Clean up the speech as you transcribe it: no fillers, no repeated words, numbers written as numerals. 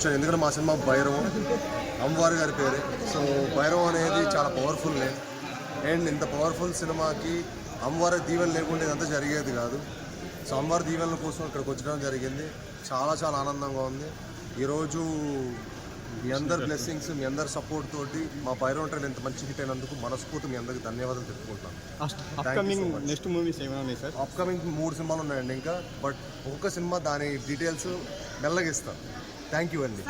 వచ్చాను ఎందుకంటే మా సినిమా భైరవం అమ్మవారి గారి పేరే. సో భైరవం అనేది చాలా పవర్ఫుల్ నేమ్ అండ్ ఇంత పవర్ఫుల్ సినిమాకి అమ్మవారి దీవెన లేకుండా ఇదంతా జరిగేది కాదు. సో అమ్మవారి దీవెనల కోసం ఇక్కడికి వచ్చడం జరిగింది. చాలా చాలా ఆనందంగా ఉంది. ఈరోజు మీ అందరి బ్లెస్సింగ్స్, మీ అందరి సపోర్ట్ తోటి మా భైరవం ట్రైల్ ఇంత మంచి హిట్ అయినందుకు మనస్ఫూర్తి మీ అందరికి ధన్యవాదాలు తెలుపుకుంటున్నాను. అప్కమింగ్ 3 సినిమాలు ఉన్నాయండి ఇంకా, బట్ ఒక్కొక్క సినిమా దాని డీటెయిల్స్ మెల్లగిస్తాను. థ్యాంక్ యూ అండి.